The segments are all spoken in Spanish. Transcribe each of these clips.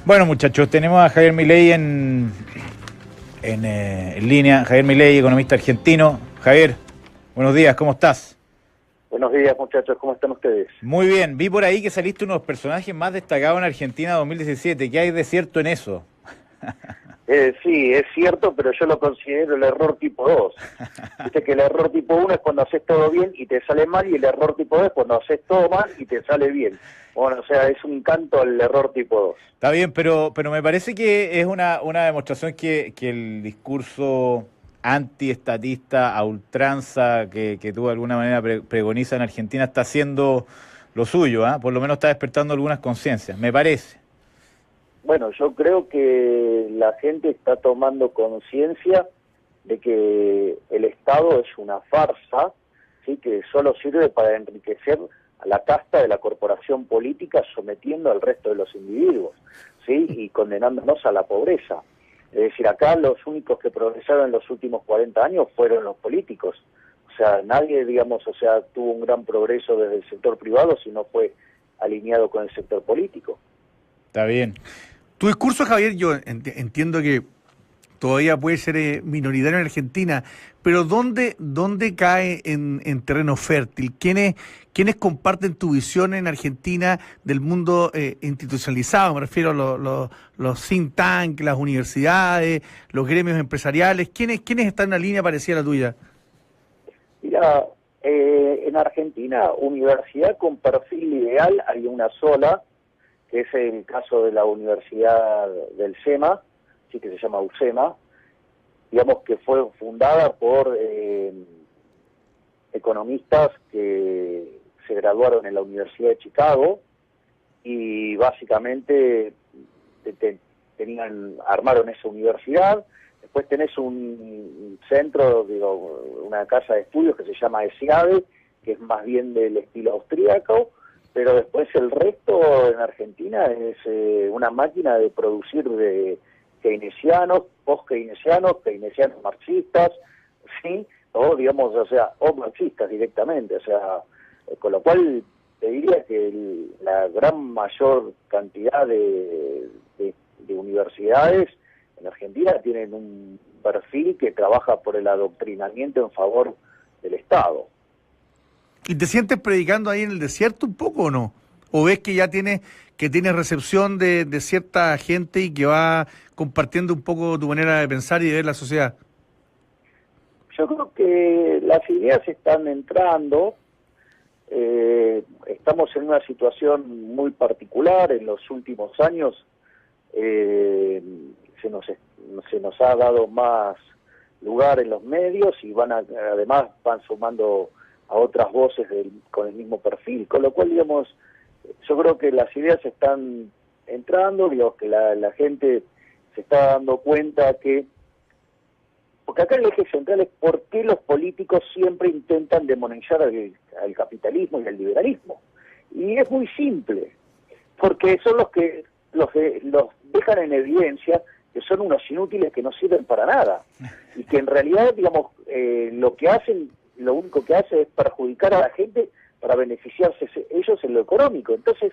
Bueno, muchachos, tenemos a Javier Milei en línea. Javier Milei, economista argentino. Javier, buenos días, ¿cómo estás? Buenos días, muchachos, ¿cómo están ustedes? Muy bien, vi por ahí que saliste uno de los personajes más destacados en Argentina 2017. ¿Qué hay de cierto en eso? Sí, es cierto, pero yo lo considero el error tipo 2. Viste que el error tipo 1 es cuando haces todo bien y te sale mal, y el error tipo 2 es cuando haces todo mal y te sale bien. Bueno, o sea, es un canto al error tipo 2. Está bien, pero me parece que es una demostración que el discurso antiestatista a ultranza que tú de alguna manera pregoniza en Argentina está haciendo lo suyo, ¿ah? Por lo menos está despertando algunas conciencias, me parece. Bueno, yo creo que la gente está tomando conciencia de que el Estado es una farsa, ¿sí? Que solo sirve para enriquecer a la casta de la corporación política, sometiendo al resto de los individuos, ¿sí? Y condenándonos a la pobreza. Es decir, acá los únicos que progresaron en los últimos 40 años fueron los políticos. O sea, nadie, digamos, o sea, tuvo un gran progreso desde el sector privado si no fue alineado con el sector político. Está bien. Tu discurso, Javier, yo entiendo que todavía puede ser minoritario en Argentina, pero ¿dónde cae en terreno fértil? ¿Quiénes comparten tu visión en Argentina del mundo institucionalizado? Me refiero a los think tank, las universidades, los gremios empresariales. ¿Quiénes están en una línea parecida a la tuya? Mira, en Argentina, universidad con perfil ideal hay una sola, que es el caso de la Universidad del SEMA, sí, que se llama UCEMA, digamos que fue fundada por economistas que se graduaron en la Universidad de Chicago y básicamente armaron esa universidad. Después tenés un centro, digo, una casa de estudios que se llama ESIADE, que es más bien del estilo austríaco, pero después el resto en Argentina es una máquina de producir de keynesianos, post-keynesianos, keynesianos marxistas, ¿sí? O digamos, o sea, o marxistas directamente, o sea, con lo cual te diría que la gran mayor cantidad de universidades en Argentina tienen un perfil que trabaja por el adoctrinamiento en favor del Estado. ¿Y te sientes predicando ahí en el desierto un poco o no? ¿O ves que ya tienes recepción de cierta gente y que va compartiendo un poco tu manera de pensar y de ver la sociedad? Yo creo que las ideas están entrando. Estamos en una situación muy particular. En los últimos años se nos ha dado más lugar en los medios y además van sumando a otras voces con el mismo perfil, con lo cual, digamos, yo creo que las ideas están entrando, digamos que la gente se está dando cuenta porque acá el eje central es por qué los políticos siempre intentan demonizar al capitalismo y al liberalismo. Y es muy simple, porque son los que los dejan en evidencia que son unos inútiles que no sirven para nada, y que en realidad, digamos, lo único que hace es perjudicar a la gente para beneficiarse ellos en lo económico. Entonces,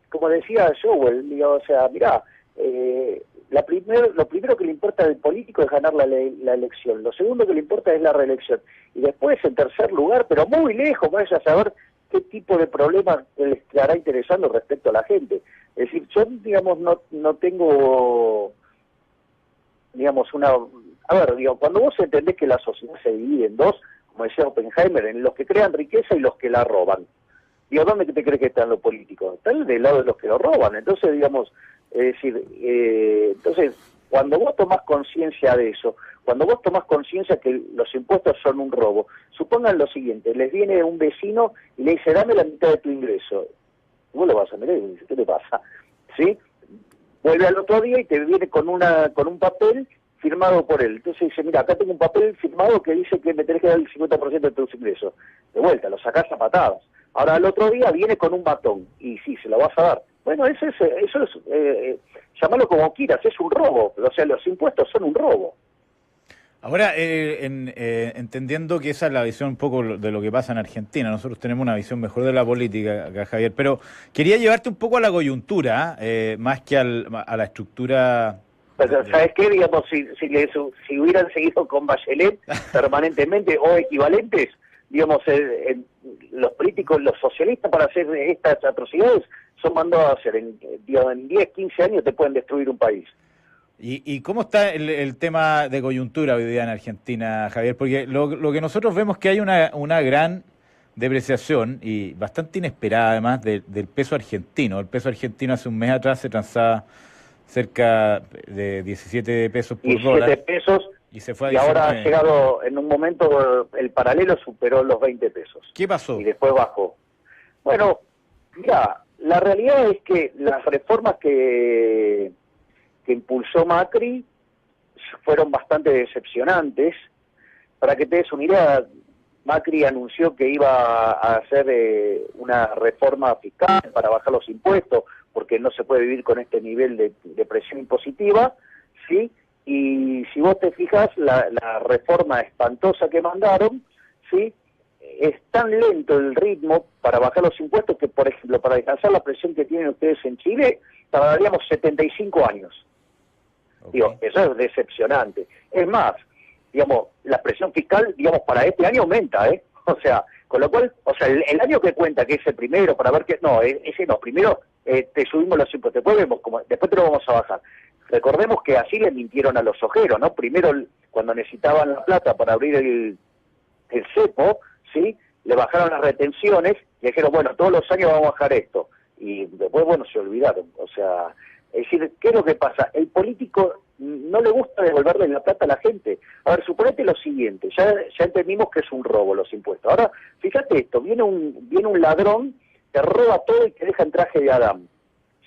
como decía Jowell, digamos, o sea, mirá, lo primero que le importa al político es ganar la elección, lo segundo que le importa es la reelección, y después, en tercer lugar, pero muy lejos, vaya a saber qué tipo de problemas les estará interesando respecto a la gente. Es decir, yo, digamos, no tengo, digamos, cuando vos entendés que la sociedad se divide en dos, como decía Oppenheimer, en los que crean riqueza y los que la roban. Digo, ¿dónde te crees que están los políticos? Están del lado de los que lo roban. Entonces, digamos, es decir, cuando vos tomás conciencia de eso, cuando vos tomás conciencia que los impuestos son un robo, supongan lo siguiente, les viene un vecino y le dice, dame la mitad de tu ingreso. Y vos lo vas a mirar y dices, ¿qué te pasa? ¿Sí? Vuelve al otro día y te viene con un papel firmado por él. Entonces dice, mira, acá tengo un papel firmado que dice que me tenés que dar el 50% de tus ingresos. De vuelta, lo sacás a patadas. Ahora al otro día viene con un batón y sí, se lo vas a dar. Bueno, eso es llámalo como quieras, es un robo. O sea, los impuestos son un robo. Ahora, entendiendo que esa es la visión un poco de lo que pasa en Argentina, nosotros tenemos una visión mejor de la política acá, Javier, pero quería llevarte un poco a la coyuntura, más que a la estructura. Pero, ¿sabes qué? Digamos, si hubieran seguido con Bachelet permanentemente o equivalentes, digamos, los políticos, los socialistas para hacer estas atrocidades son mandados a hacer. En 10, 15 años te pueden destruir un país. ¿Y cómo está el tema de coyuntura hoy día en Argentina, Javier? Porque lo que nosotros vemos es que hay una gran depreciación y bastante inesperada además del peso argentino. El peso argentino hace un mes atrás se transaba cerca de 17 pesos por 17 dólar. pesos Y se fue a y ahora 19. ha llegado, en un momento, el paralelo superó los 20 pesos. ¿Qué pasó? Y después bajó. Bueno, mira, la realidad es que las reformas que impulsó Macri fueron bastante decepcionantes. Para que te des una idea, Macri anunció que iba a hacer una reforma fiscal para bajar los impuestos, porque no se puede vivir con este nivel de presión impositiva, ¿sí? Y si vos te fijas, la reforma espantosa que mandaron, ¿sí? Es tan lento el ritmo para bajar los impuestos que, por ejemplo, para alcanzar la presión que tienen ustedes en Chile, tardaríamos 75 años. Okay. Digo, eso es decepcionante. Es más, digamos, la presión fiscal, digamos, para este año aumenta, ¿eh? O sea, con lo cual, o sea, el año que cuenta, que es el primero, para ver que, no, ese no, primero te subimos los impuestos, después vemos después te lo vamos a bajar. Recordemos que así le mintieron a los ojeros, ¿no? Primero, cuando necesitaban la plata para abrir el cepo, ¿sí? Le bajaron las retenciones y dijeron, bueno, todos los años vamos a bajar esto. Y después, bueno, se olvidaron. O sea, es decir, ¿qué es lo que pasa? El político no le gusta devolverle la plata a la gente. A ver, suponete lo siguiente, ya entendimos que es un robo los impuestos. Ahora, fíjate esto, viene un ladrón, te roba todo y te deja en traje de Adán,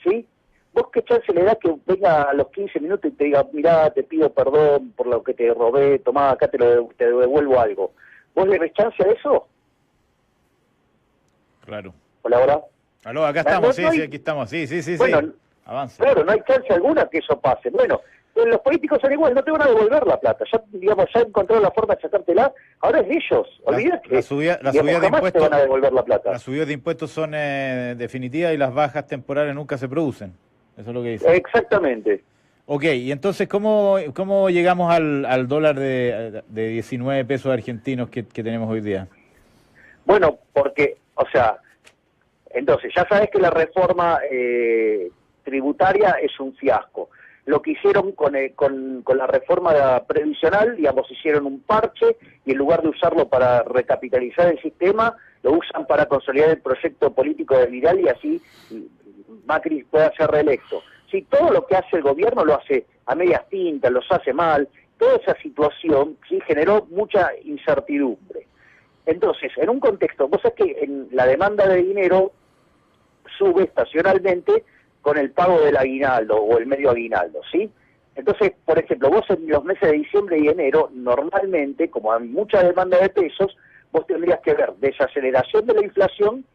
¿sí? ¿Vos qué chance le das que venga a los 15 minutos y te diga, mirá, te pido perdón por lo que te robé, tomá, acá te devuelvo algo? ¿Vos le ves chance a eso? Claro. Hola, hola. Aló, acá estamos, sí, aquí estamos, sí. Bueno, sí. Avanza. Claro, no hay chance alguna que eso pase. Bueno, los políticos son igual, no te van a devolver la plata. Ya, digamos, ya encontraron la forma de sacártela, ahora es de ellos. Olvídate. La subida de impuestos, te van a devolver la plata. Las subidas de impuestos son definitivas y las bajas temporales nunca se producen. Eso es lo que dice. Exactamente. Ok, y entonces, ¿cómo llegamos al dólar de 19 pesos argentinos que tenemos hoy día? Bueno, porque, o sea, entonces, ya sabes que la reforma tributaria es un fiasco. Lo que hicieron con la reforma previsional, digamos, hicieron un parche y en lugar de usarlo para recapitalizar el sistema, lo usan para consolidar el proyecto político de Vidal y así Macri pueda ser reelecto. Si todo lo que hace el gobierno lo hace a medias tintas, los hace mal, toda esa situación sí generó mucha incertidumbre. Entonces, en un contexto, vos sabés que en la demanda de dinero sube estacionalmente con el pago del aguinaldo o el medio aguinaldo, ¿sí? Entonces, por ejemplo, vos en los meses de diciembre y enero, normalmente, como hay mucha demanda de pesos, vos tendrías que ver desaceleración de la inflación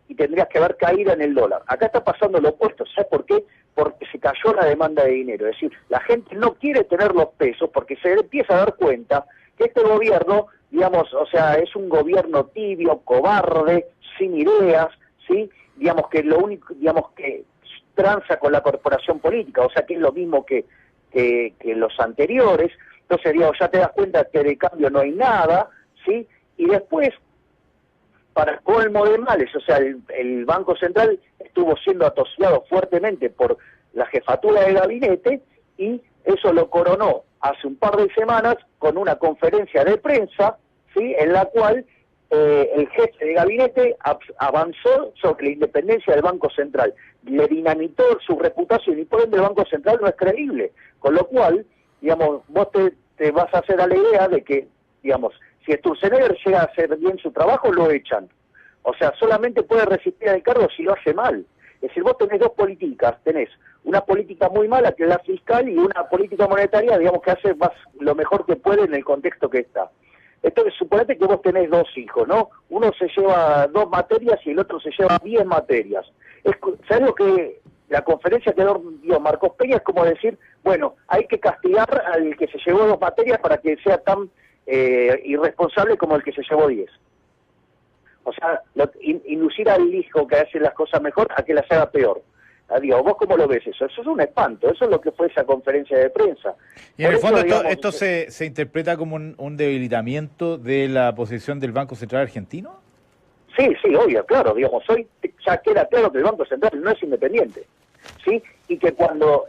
y tendrías que ver caída en el dólar. Acá está pasando lo opuesto, ¿sabes por qué? Porque se cayó la demanda de dinero, es decir, la gente no quiere tener los pesos porque se empieza a dar cuenta que este gobierno, digamos, o sea, es un gobierno tibio, cobarde, sin ideas, ¿sí? Digamos que lo único, digamos que tranza con la corporación política, o sea que es lo mismo que los anteriores. Entonces, digamos, ya te das cuenta que de cambio no hay nada, ¿sí? Y después, para colmo de males, o sea, el Banco Central estuvo siendo atosiado fuertemente por la jefatura de gabinete y eso lo coronó hace un par de semanas con una conferencia de prensa, ¿sí? En la cual el jefe de gabinete avanzó sobre la independencia del Banco Central, le dinamitó su reputación y por ende el Banco Central no es creíble, con lo cual, digamos, vos te vas a hacer a la idea de que, digamos, si Sturzenegger llega a hacer bien su trabajo, lo echan. O sea, solamente puede resistir al cargo si lo hace mal. Es decir, vos tenés dos políticas, tenés una política muy mala, que es la fiscal, y una política monetaria, digamos, que hace más lo mejor que puede en el contexto que está. Entonces, suponete que vos tenés dos hijos, ¿no? Uno se lleva 2 materias y el otro se lleva 10 materias. ¿Sabés lo que la conferencia que dio Marcos Peña es como decir, bueno, hay que castigar al que se llevó 2 materias para que sea tan irresponsable como el que se llevó 10. O sea, inducir al hijo que hace las cosas mejor a que las haga peor. Digo, ¿vos cómo lo ves eso? Eso es un espanto, eso es lo que fue esa conferencia de prensa. Y en el fondo esto se interpreta como un debilitamiento de la posición del Banco Central argentino. Sí, obvio, claro, digamos, hoy ya queda claro que el Banco Central no es independiente, ¿sí? Y que cuando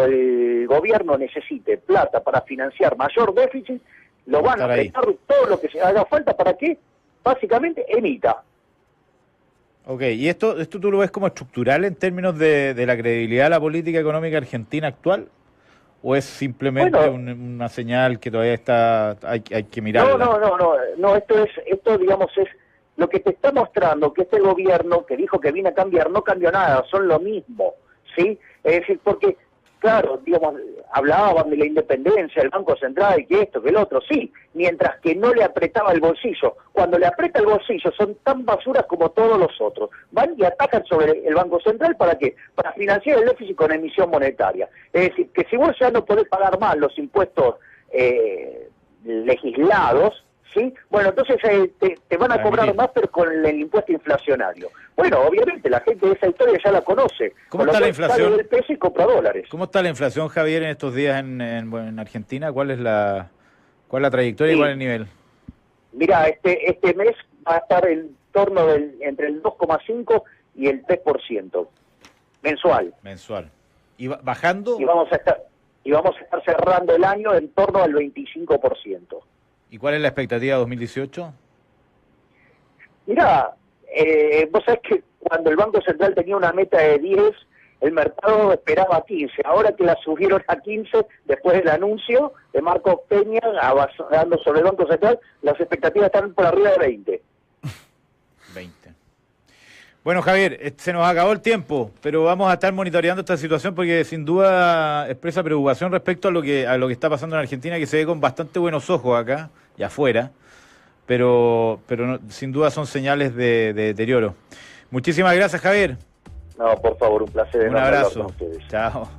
el gobierno necesite plata para financiar mayor déficit, lo van a prestar todo lo que se haga falta para que, básicamente, emita. Ok, ¿y esto tú lo ves como estructural en términos de la credibilidad de la política económica argentina actual? ¿O es simplemente una señal que todavía hay que mirarla? No, esto digamos es lo que te está mostrando que este gobierno que dijo que viene a cambiar no cambió nada, son lo mismo, ¿sí? Es decir, porque, claro, digamos, hablaban de la independencia del Banco Central, que esto, que el otro, sí, mientras que no le apretaba el bolsillo. Cuando le aprieta el bolsillo son tan basuras como todos los otros. Van y atacan sobre el Banco Central, ¿para qué? Para financiar el déficit con emisión monetaria. Es decir, que si vos ya no podés pagar más los impuestos legislados, ¿sí? Bueno, entonces te van a cobrar más, pero con el impuesto inflacionario. Bueno, obviamente la gente de esa historia ya la conoce. ¿Cómo está la inflación? Sale del peso y compra dólares. ¿Cómo está la inflación, Javier, en estos días en Argentina? ¿Cuál es la trayectoria y cuál es el nivel? Mira, este mes va a estar en torno entre el 2,5 y el 3% mensual. ¿Y bajando? Y vamos a estar cerrando el año en torno al 25%. ¿Y cuál es la expectativa de 2018? Mirá, vos sabés que cuando el Banco Central tenía una meta de 10, el mercado esperaba 15. Ahora que la subieron a 15, después del anuncio de Marcos Peña avanzando sobre el Banco Central, las expectativas están por arriba de 20. 20. Bueno, Javier, se nos acabó el tiempo, pero vamos a estar monitoreando esta situación porque sin duda expresa preocupación respecto a lo que está pasando en Argentina, que se ve con bastante buenos ojos acá y afuera, pero sin duda son señales de deterioro. Muchísimas gracias, Javier. No, por favor, un placer. Un abrazo. Chao.